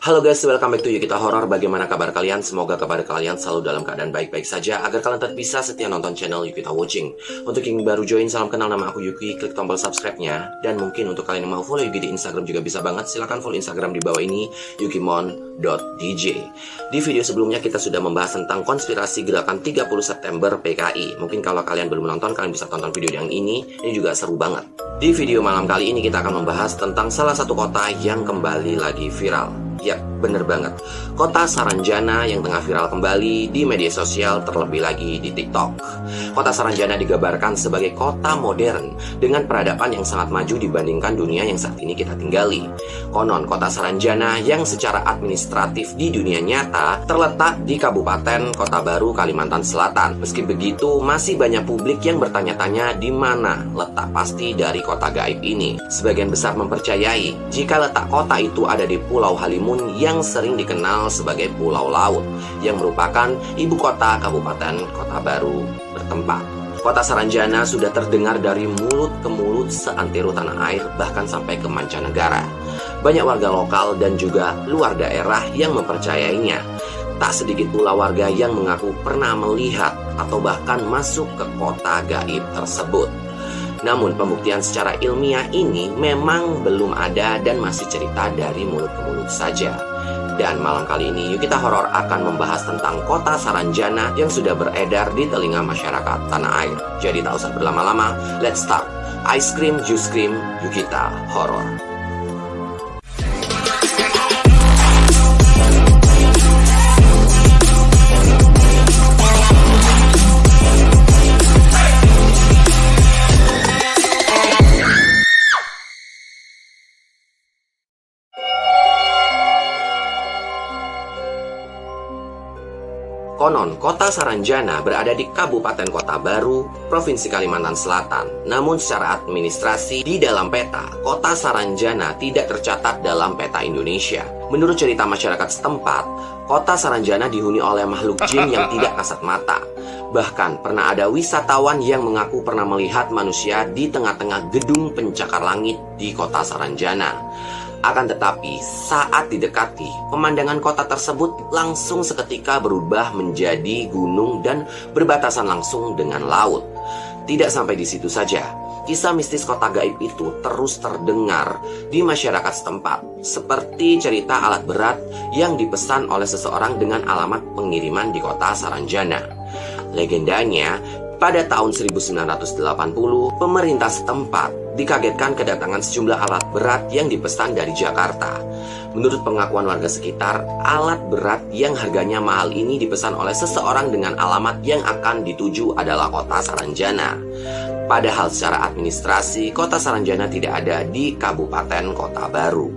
Halo guys, welcome back to Yukita Horror. Bagaimana kabar kalian? Semoga kabar kalian selalu dalam keadaan baik-baik saja agar kalian tetap bisa setia nonton channel Yukita Watching. Untuk yang baru join, salam kenal, nama aku Yuki. Klik tombol subscribe-nya. Dan mungkin untuk kalian yang mau follow Yuki di Instagram juga bisa banget. Silahkan follow Instagram di bawah ini, yukimon.dj. Di video sebelumnya kita sudah membahas tentang konspirasi gerakan 30 September PKI. Mungkin kalau kalian belum nonton, kalian bisa tonton video yang ini juga seru banget. Di video malam kali ini kita akan membahas tentang salah satu kota yang kembali lagi viral. Ya, bener banget. Kota Saranjana yang tengah viral kembali di media sosial, terlebih lagi di TikTok. Kota Saranjana digambarkan sebagai kota modern dengan peradaban yang sangat maju dibandingkan dunia yang saat ini kita tinggali. Konon, kota Saranjana yang secara administratif di dunia nyata terletak di Kabupaten Kota Baru, Kalimantan Selatan. Meski begitu, masih banyak publik yang bertanya-tanya di mana letak pasti dari kota gaib ini. Sebagian besar mempercayai jika letak kota itu ada di Pulau Halimun yang sering dikenal sebagai Pulau Laut, yang merupakan ibu kota Kabupaten Kota Baru bertempat. Kota Saranjana sudah terdengar dari mulut ke mulut seantero tanah air, bahkan sampai ke mancanegara. Banyak warga lokal dan juga luar daerah yang mempercayainya. Tak sedikit pula warga yang mengaku pernah melihat atau bahkan masuk ke kota gaib tersebut. Namun pembuktian secara ilmiah ini memang belum ada dan masih cerita dari mulut ke mulut saja. Dan malam kali ini Yukita Horror akan membahas tentang kota Saranjana yang sudah beredar di telinga masyarakat tanah air. Jadi tak usah berlama-lama, let's start. Ice cream, juice cream, Yukita Horror. Konon, kota Saranjana berada di Kabupaten Kota Baru, Provinsi Kalimantan Selatan. Namun secara administrasi, di dalam peta, kota Saranjana tidak tercatat dalam peta Indonesia. Menurut cerita masyarakat setempat, kota Saranjana dihuni oleh makhluk jin yang tidak kasat mata. Bahkan pernah ada wisatawan yang mengaku pernah melihat manusia di tengah-tengah gedung pencakar langit di kota Saranjana. Akan tetapi, saat didekati, pemandangan kota tersebut langsung seketika berubah menjadi gunung dan berbatasan langsung dengan laut. Tidak sampai di situ saja, kisah mistis kota gaib itu terus terdengar di masyarakat setempat, seperti cerita alat berat yang dipesan oleh seseorang dengan alamat pengiriman di kota Saranjana. Legendanya, pada tahun 1980, pemerintah setempat dikagetkan kedatangan sejumlah alat berat yang dipesan dari Jakarta. Menurut pengakuan warga sekitar, alat berat yang harganya mahal ini dipesan oleh seseorang dengan alamat yang akan dituju adalah kota Saranjana. Padahal secara administrasi, kota Saranjana tidak ada di Kabupaten Kota Baru.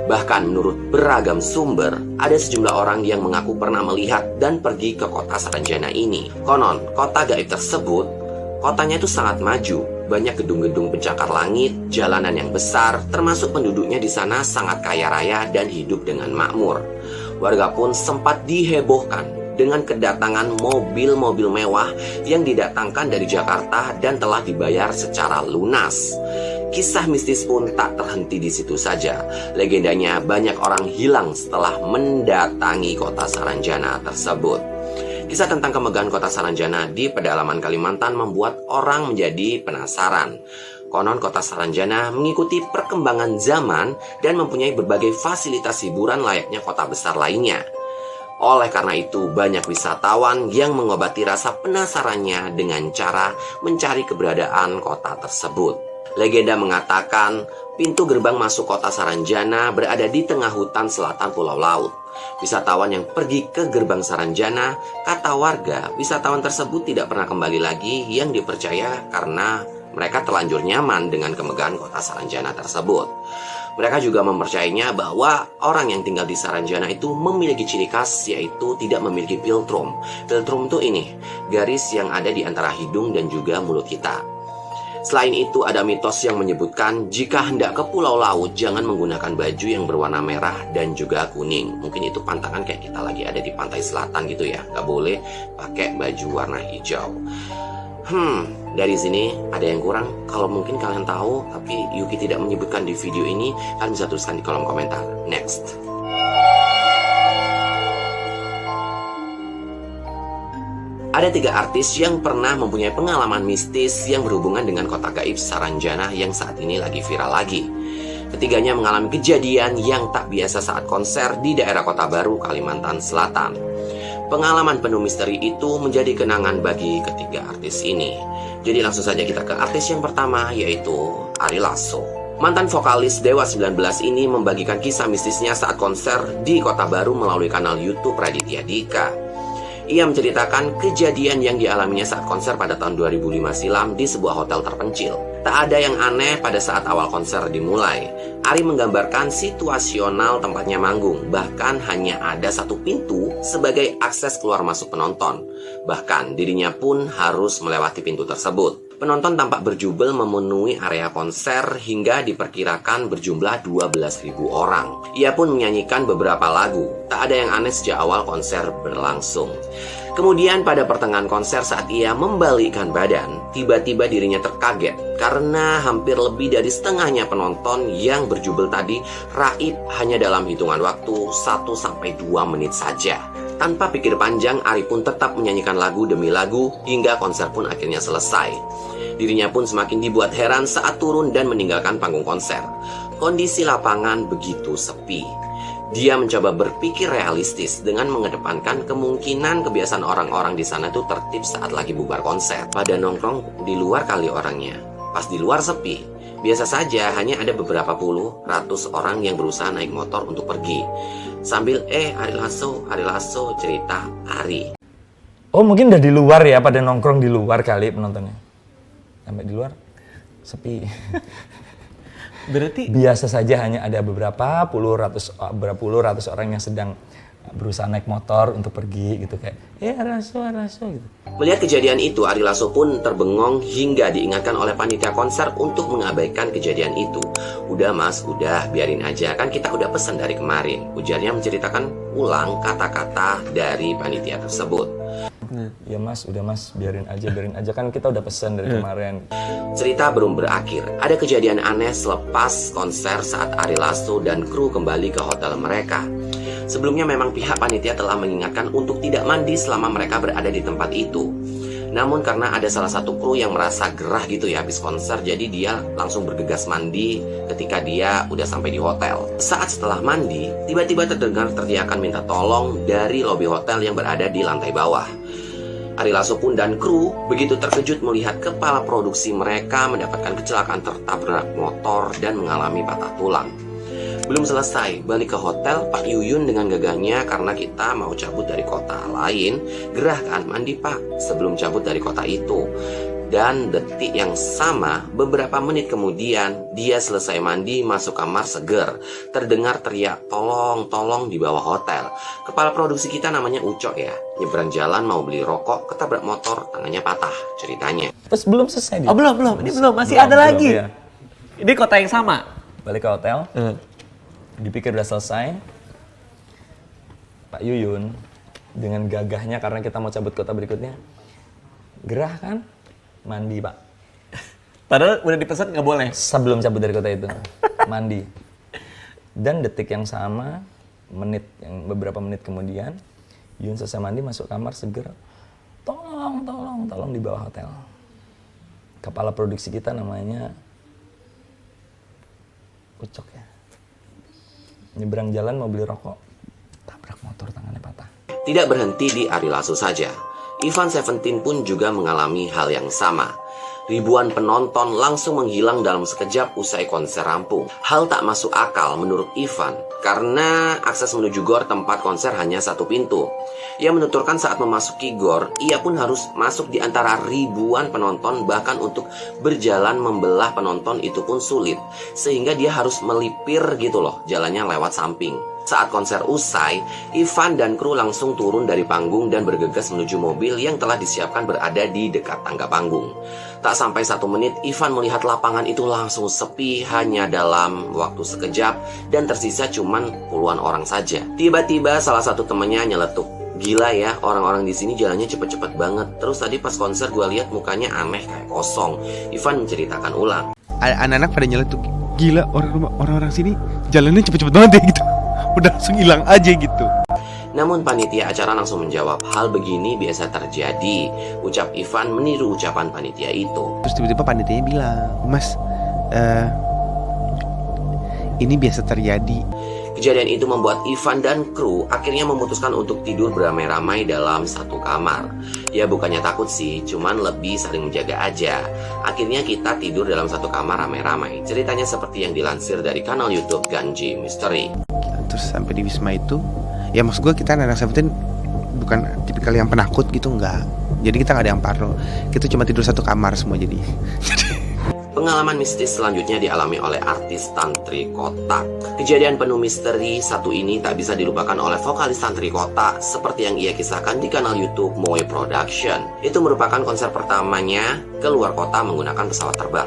Bahkan menurut beragam sumber, ada sejumlah orang yang mengaku pernah melihat dan pergi ke kota Saranjana ini. Konon, kota gaib tersebut, kotanya itu sangat maju. Banyak gedung-gedung pencakar langit, jalanan yang besar, termasuk penduduknya di sana sangat kaya raya dan hidup dengan makmur. Warga pun sempat dihebohkan dengan kedatangan mobil-mobil mewah yang didatangkan dari Jakarta dan telah dibayar secara lunas. Kisah mistis pun tak terhenti di situ saja. Legendanya banyak orang hilang setelah mendatangi kota Saranjana tersebut. Kisah tentang kemegahan kota Saranjana di pedalaman Kalimantan membuat orang menjadi penasaran. Konon kota Saranjana mengikuti perkembangan zaman dan mempunyai berbagai fasilitas hiburan layaknya kota besar lainnya. Oleh karena itu, banyak wisatawan yang mengobati rasa penasarannya dengan cara mencari keberadaan kota tersebut. Legenda mengatakan, pintu gerbang masuk kota Saranjana berada di tengah hutan selatan Pulau Laut. Wisatawan yang pergi ke gerbang Saranjana, kata warga, wisatawan tersebut tidak pernah kembali lagi yang dipercaya karena mereka terlanjur nyaman dengan kemegahan kota Saranjana tersebut. Mereka juga mempercayainya bahwa orang yang tinggal di Saranjana itu memiliki ciri khas, yaitu tidak memiliki philtrum. Philtrum itu ini, garis yang ada di antara hidung dan juga mulut kita. Selain itu, ada mitos yang menyebutkan jika hendak ke Pulau Laut, jangan menggunakan baju yang berwarna merah dan juga kuning. Mungkin itu pantangan kayak kita lagi ada di pantai selatan gitu ya. Nggak boleh pakai baju warna hijau. Dari sini ada yang kurang. Kalau mungkin kalian tahu, tapi Yuki tidak menyebutkan di video ini, kalian bisa tuliskan di kolom komentar. Next. Ada 3 artis yang pernah mempunyai pengalaman mistis yang berhubungan dengan kota gaib Saranjana yang saat ini lagi viral lagi. Ketiganya mengalami kejadian yang tak biasa saat konser di daerah Kota Baru, Kalimantan Selatan. Pengalaman penuh misteri itu menjadi kenangan bagi ketiga artis ini. Jadi langsung saja kita ke artis yang pertama, yaitu Ari Lasso. Mantan vokalis Dewa 19 ini membagikan kisah mistisnya saat konser di Kota Baru melalui kanal YouTube Raditya Dika. Ia menceritakan kejadian yang dialaminya saat konser pada tahun 2005 silam di sebuah hotel terpencil. Tak ada yang aneh pada saat awal konser dimulai. Ari menggambarkan situasional tempatnya manggung, bahkan hanya ada satu pintu sebagai akses keluar masuk penonton. Bahkan dirinya pun harus melewati pintu tersebut. Penonton tampak berjubel memenuhi area konser hingga diperkirakan berjumlah 12.000 orang. Ia pun menyanyikan beberapa lagu. Tak ada yang aneh sejak awal konser berlangsung. Kemudian pada pertengahan konser saat ia membalikkan badan, tiba-tiba dirinya terkaget karena hampir lebih dari setengahnya penonton yang berjubel tadi raib hanya dalam hitungan waktu 1-2 menit saja. Tanpa pikir panjang, Ari pun tetap menyanyikan lagu demi lagu hingga konser pun akhirnya selesai. Dirinya pun semakin dibuat heran saat turun dan meninggalkan panggung konser. Kondisi lapangan begitu sepi. Dia mencoba berpikir realistis dengan mengedepankan kemungkinan kebiasaan orang-orang di sana itu tertib saat lagi bubar konser. Pada nongkrong di luar kali orangnya. Pas di luar sepi. Biasa saja, hanya ada beberapa puluh, ratus orang yang berusaha naik motor untuk pergi. Sambil Ari Lasso, cerita Ari. Oh, mungkin udah di luar ya, pada nongkrong di luar kali penontonnya. Sampai di luar sepi. Berarti biasa saja, hanya ada beberapa puluh ratus orang yang sedang berusaha naik motor untuk pergi gitu, kayak Ari Lasso gitu. Melihat kejadian itu, Ari Lasso pun terbengong hingga diingatkan oleh panitia konser untuk mengabaikan kejadian itu. Udah mas, udah biarin aja, kan kita udah pesan dari kemarin. Ujarnya menceritakan ulang kata-kata dari panitia tersebut. Ya mas, udah mas, biarin aja, kan kita udah pesan dari kemarin. Cerita belum berakhir. Ada kejadian aneh selepas konser saat Ari Lasso dan kru kembali ke hotel mereka. Sebelumnya memang pihak panitia telah mengingatkan untuk tidak mandi selama mereka berada di tempat itu. Namun karena ada salah satu kru yang merasa gerah gitu ya habis konser, jadi dia langsung bergegas mandi ketika dia udah sampai di hotel. Saat setelah mandi, tiba-tiba terdengar teriakan minta tolong dari lobi hotel yang berada di lantai bawah. Ari Lasso pun dan kru begitu terkejut melihat kepala produksi mereka mendapatkan kecelakaan tertabrak motor dan mengalami patah tulang. Belum selesai, balik ke hotel, Pak Yuyun dengan gagahnya karena kita mau cabut dari kota lain, gerah kan, mandi pak, sebelum cabut dari kota itu. Dan detik yang sama, beberapa menit kemudian, dia selesai mandi, masuk kamar seger. Terdengar teriak, tolong di bawah hotel. Kepala produksi kita namanya Ucok ya, nyebrang jalan mau beli rokok, ketabrak motor, tangannya patah, ceritanya. Terus belum selesai dia? Oh belum, ini belum, masih ada lagi. Ya. Ini kota yang sama. Balik ke hotel, dipikir udah selesai. Pak Yuyun dengan gagahnya karena kita mau cabut kota berikutnya, gerah kan? Mandi pak. Padahal udah dipesan nggak boleh. Sebelum cabut dari kota itu, mandi. Dan detik yang sama, beberapa menit kemudian, Yun selesai mandi masuk kamar seger. Tolong di bawah hotel. Kepala produksi kita namanya Ucok ya. Nyebrang jalan mau beli rokok, tabrak motor, tangannya patah. Tidak berhenti di Ari Lasso saja. Ivan Seventeen pun juga mengalami hal yang sama. Ribuan penonton langsung menghilang dalam sekejap usai konser rampung. Hal tak masuk akal menurut Ivan, karena akses menuju gor tempat konser hanya satu pintu. Ia menuturkan saat memasuki gor, ia pun harus masuk di antara ribuan penonton, bahkan untuk berjalan membelah penonton itu pun sulit. Sehingga dia harus melipir gitu loh, jalannya lewat samping. Saat konser usai, Ivan dan kru langsung turun dari panggung dan bergegas menuju mobil yang telah disiapkan berada di dekat tangga panggung. Tak sampai 1 menit, Ivan melihat lapangan itu langsung sepi hanya dalam waktu sekejap dan tersisa cuman puluhan orang saja. Tiba-tiba salah satu temannya nyeletuk, "Gila ya, orang-orang di sini jalannya cepet-cepet banget. Terus tadi pas konser gue lihat mukanya aneh kayak kosong." Ivan menceritakan ulang. Anak-anak pada nyeletuk, "Gila, orang-orang sini jalannya cepet-cepet banget ya gitu." Udah langsung hilang aja gitu. Namun panitia acara langsung menjawab, hal begini biasa terjadi. Ucap Ivan meniru ucapan panitia itu. Terus tiba-tiba panitianya bilang, Mas, ini biasa terjadi. Kejadian itu membuat Ivan dan kru akhirnya memutuskan untuk tidur beramai-ramai dalam satu kamar. Ya bukannya takut sih, cuman lebih saling menjaga aja. Akhirnya kita tidur dalam satu kamar ramai-ramai. Ceritanya seperti yang dilansir dari kanal YouTube Ganji Mystery. Terus sampai di Wisma itu, ya maksud gue kita anak Seventeen bukan tipikal yang penakut gitu, enggak. Jadi kita nggak ada yang parno. Kita cuma tidur satu kamar semua jadi. Pengalaman mistis selanjutnya dialami oleh artis Tantri Kotak. Kejadian penuh misteri satu ini tak bisa dilupakan oleh vokalis Tantri Kotak seperti yang ia kisahkan di kanal YouTube Moe Production. Itu merupakan konser pertamanya keluar kota menggunakan pesawat terbang.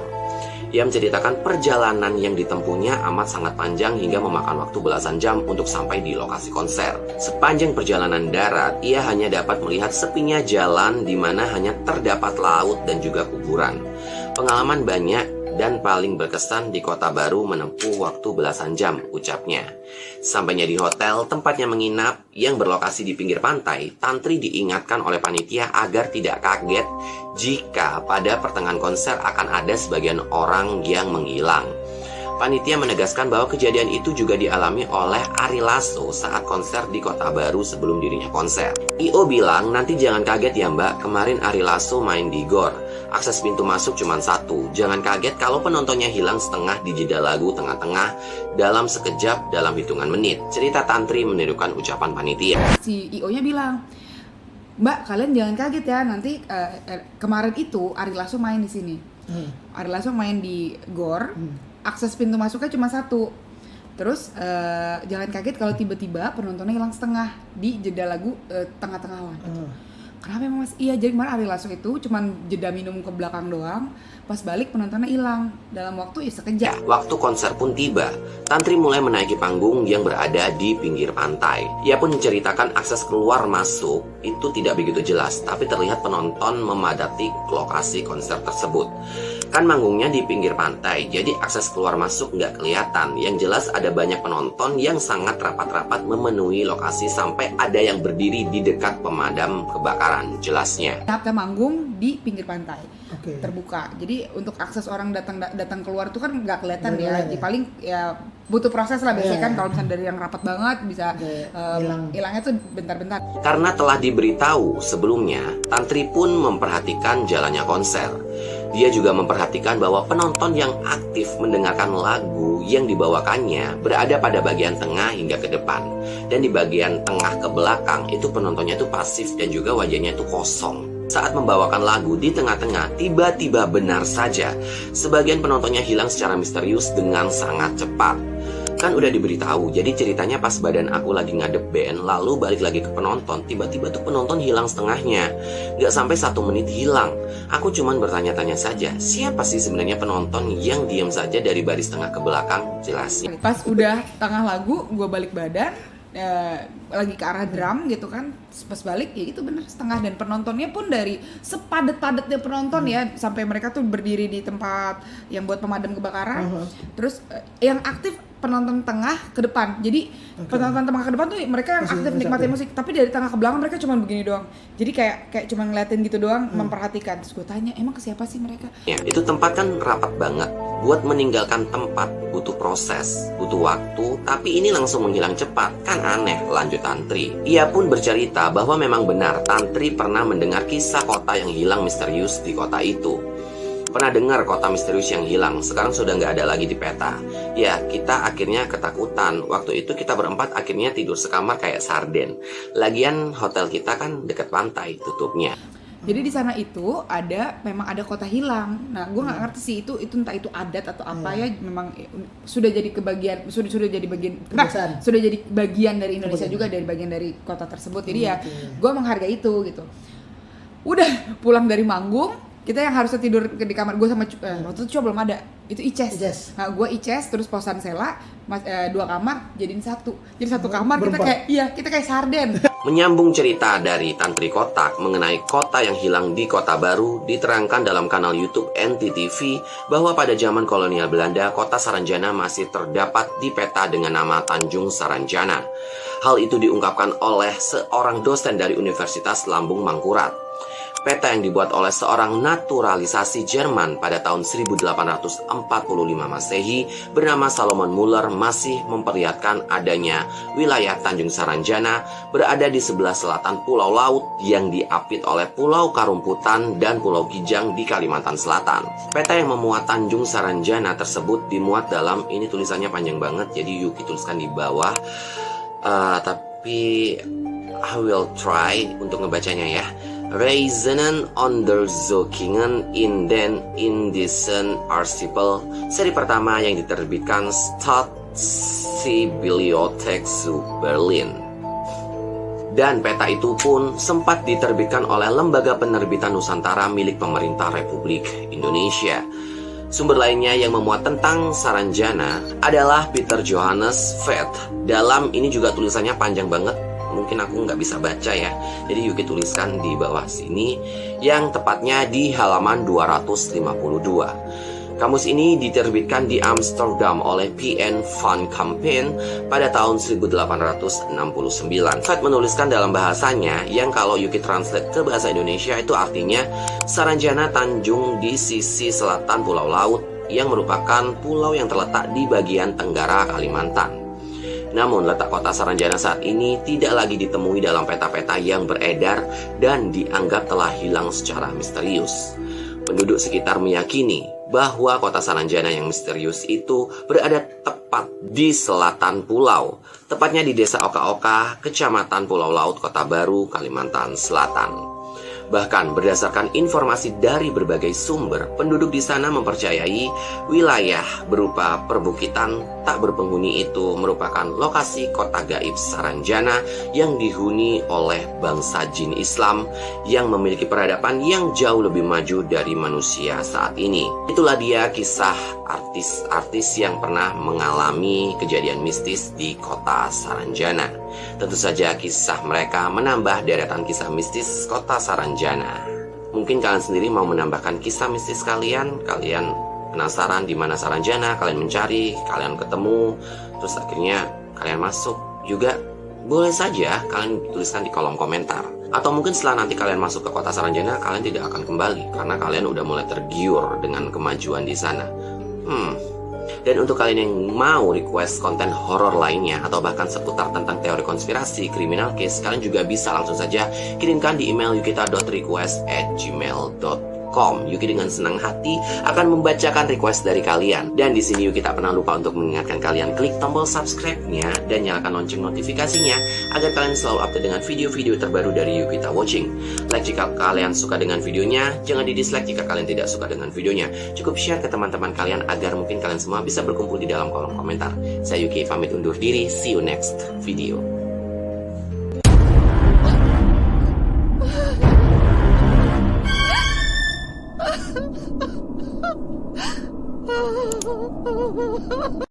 Ia menceritakan perjalanan yang ditempuhnya amat sangat panjang hingga memakan waktu belasan jam untuk sampai di lokasi konser. Sepanjang perjalanan darat, ia hanya dapat melihat sepinya jalan di mana hanya terdapat laut dan juga kuburan. Pengalaman banyak dan paling berkesan di Kota Baru menempuh waktu belasan jam, ucapnya. Sampainya di hotel tempatnya menginap yang berlokasi di pinggir pantai, Tantri diingatkan oleh panitia agar tidak kaget jika pada pertengahan konser akan ada sebagian orang yang menghilang. Panitia menegaskan bahwa kejadian itu juga dialami oleh Ari Lasso saat konser di Kota Baru sebelum dirinya konser. I.O bilang, nanti jangan kaget ya mbak, kemarin Ari Lasso main di GOR. Akses pintu masuk cuma satu. Jangan kaget kalau penontonnya hilang setengah di jeda lagu tengah-tengah dalam sekejap dalam hitungan menit. Cerita Tantri menirukan ucapan panitia. Si I.O-nya bilang, Mbak, kalian jangan kaget ya, nanti kemarin itu Ari Lasso main di sini. Ari Lasso main di GOR, akses pintu masuknya cuma satu. Terus jangan kaget kalau tiba-tiba penontonnya hilang setengah di jeda lagu tengah-tengahan. Kenapa emang mas? Iya, jadi kemarin Ari Lasso itu cuman jeda minum ke belakang doang. Pas balik penontonnya hilang dalam waktu sekejap. Waktu konser pun tiba, Tantri mulai menaiki panggung yang berada di pinggir pantai. Ia pun menceritakan akses keluar masuk itu tidak begitu jelas, tapi terlihat penonton memadati lokasi konser tersebut. Kan manggungnya di pinggir pantai, jadi akses keluar masuk nggak kelihatan. Yang jelas ada banyak penonton yang sangat rapat-rapat memenuhi lokasi sampai ada yang berdiri di dekat pemadam kebakaran, jelasnya. Kita manggung di pinggir pantai, terbuka. Jadi untuk akses orang datang keluar itu kan nggak kelihatan ya. Di paling ya butuh proses lah biasanya kan kalau misalnya dari yang rapat banget bisa hilangnya tuh bentar-bentar. Karena telah diberitahu sebelumnya, Tantri pun memperhatikan jalannya konser. Dia juga memperhatikan bahwa penonton yang aktif mendengarkan lagu yang dibawakannya berada pada bagian tengah hingga ke depan. Dan di bagian tengah ke belakang itu penontonnya itu pasif dan juga wajahnya itu kosong. Saat membawakan lagu di tengah-tengah, tiba-tiba benar saja sebagian penontonnya hilang secara misterius dengan sangat cepat. Kan udah diberitahu, jadi ceritanya pas badan aku lagi ngadep band, lalu balik lagi ke penonton, tiba-tiba tuh penonton hilang setengahnya. Gak sampai 1 menit hilang. Aku cuman bertanya-tanya saja, siapa sih sebenarnya penonton yang diam saja dari baris tengah ke belakang? Jelasin. Pas udah tengah lagu, gue balik badan, lagi ke arah drum gitu kan, pas balik ya itu bener setengah. Dan penontonnya pun dari sepadet-padetnya penonton ya, sampai mereka tuh berdiri di tempat yang buat pemadam kebakaran. Terus yang aktif penonton tengah ke depan. Jadi penonton tengah ke depan tuh mereka yang aktif nikmatin musik, tapi dari tengah ke belakang mereka cuma begini doang. Jadi kayak cuma ngeliatin gitu doang, memperhatikan. Terus gue tanya, emang ke siapa sih mereka? Ya, itu tempat kan rapat banget. Buat meninggalkan tempat butuh proses, butuh waktu, tapi ini langsung menghilang cepat. Kan aneh, lanjut Tantri. Ia pun bercerita bahwa memang benar Tantri pernah mendengar kisah kota yang hilang misterius di kota itu. Pernah dengar kota misterius yang hilang, sekarang sudah nggak ada lagi di peta. Ya, kita akhirnya ketakutan. Waktu itu kita berempat akhirnya tidur sekamar kayak sarden. Lagian hotel kita kan dekat pantai, tutupnya. Jadi di sana itu memang ada kota hilang. Nah, gue nggak ngerti sih itu entah itu adat atau apa ya. Memang sudah jadi sudah jadi bagian. Nah, sudah jadi bagian dari Indonesia juga, dari bagian dari kota tersebut. Jadi ya, gue menghargai itu gitu. Udah pulang dari manggung, kita yang harusnya tidur di kamar gue sama waktu itu belum ada, itu Ices. Nah, gue Ices terus posan Sela, 2 kamar jadiin 1. Jadi 1 kamar kita kayak sarden. Menyambung cerita dari Tan Pri Kotak mengenai kota yang hilang di Kota Baru, diterangkan dalam kanal YouTube NTTV bahwa pada zaman kolonial Belanda, kota Saranjana masih terdapat di peta dengan nama Tanjung Saranjana. Hal itu diungkapkan oleh seorang dosen dari Universitas Lambung Mangkurat. Peta yang dibuat oleh seorang naturalisasi Jerman pada tahun 1845 Masehi bernama Salomon Muller masih memperlihatkan adanya wilayah Tanjung Saranjana berada di sebelah selatan Pulau Laut yang diapit oleh Pulau Karumputan dan Pulau Kijang di Kalimantan Selatan. Peta yang memuat Tanjung Saranjana tersebut dimuat dalam, ini tulisannya panjang banget jadi Yuki tuliskan di bawah, tapi I will try untuk ngebacanya ya. Reisenen Onderzoekingen in den Indischen Archipel, seri pertama yang diterbitkan Staatsbibliothek zu Berlin. Dan peta itu pun sempat diterbitkan oleh Lembaga Penerbitan Nusantara milik Pemerintah Republik Indonesia. Sumber lainnya yang memuat tentang Saranjana adalah Peter Johannes Veith. Dalam ini juga tulisannya panjang banget, mungkin aku nggak bisa baca ya, jadi Yuki tuliskan di bawah sini, yang tepatnya di halaman 252. Kamus ini diterbitkan di Amsterdam oleh P.N. van Kampen pada tahun 1869. Veith menuliskan dalam bahasanya yang kalau Yuki translate ke bahasa Indonesia itu artinya Saranjana Tanjung di sisi selatan Pulau Laut yang merupakan pulau yang terletak di bagian tenggara Kalimantan. Namun letak kota Saranjana saat ini tidak lagi ditemui dalam peta-peta yang beredar dan dianggap telah hilang secara misterius. Penduduk sekitar meyakini bahwa kota Saranjana yang misterius itu berada tepat di selatan pulau, tepatnya di Desa Oka-Oka, Kecamatan Pulau Laut, Kota Baru, Kalimantan Selatan. Bahkan berdasarkan informasi dari berbagai sumber, penduduk di sana mempercayai wilayah berupa perbukitan tak berpenghuni itu merupakan lokasi kota gaib Saranjana yang dihuni oleh bangsa jin Islam yang memiliki peradaban yang jauh lebih maju dari manusia saat ini. Itulah dia kisah artis-artis yang pernah mengalami kejadian mistis di kota Saranjana. Tentu saja kisah mereka menambah deretan kisah mistis kota Saranjana. Mungkin kalian sendiri mau menambahkan kisah mistis kalian penasaran di mana Saranjana, kalian mencari, kalian ketemu, terus akhirnya kalian masuk juga. Boleh saja kalian tuliskan di kolom komentar. Atau mungkin setelah nanti kalian masuk ke kota Saranjana, kalian tidak akan kembali karena kalian udah mulai tergiur dengan kemajuan di sana. Dan untuk kalian yang mau request konten horor lainnya atau bahkan seputar tentang teori konspirasi, criminal case, kalian juga bisa langsung saja kirimkan di email yukita.request@gmail.com. Yuki dengan senang hati akan membacakan request dari kalian. Dan di sini Yuki tak pernah lupa untuk mengingatkan kalian klik tombol subscribe-nya dan nyalakan lonceng notifikasinya agar kalian selalu update dengan video-video terbaru dari Yukita Watching. Like jika kalian suka dengan videonya, jangan di-dislike jika kalian tidak suka dengan videonya. Cukup share ke teman-teman kalian agar mungkin kalian semua bisa berkumpul di dalam kolom komentar. Saya Yuki pamit undur diri, see you next video. Ha ha ha ha!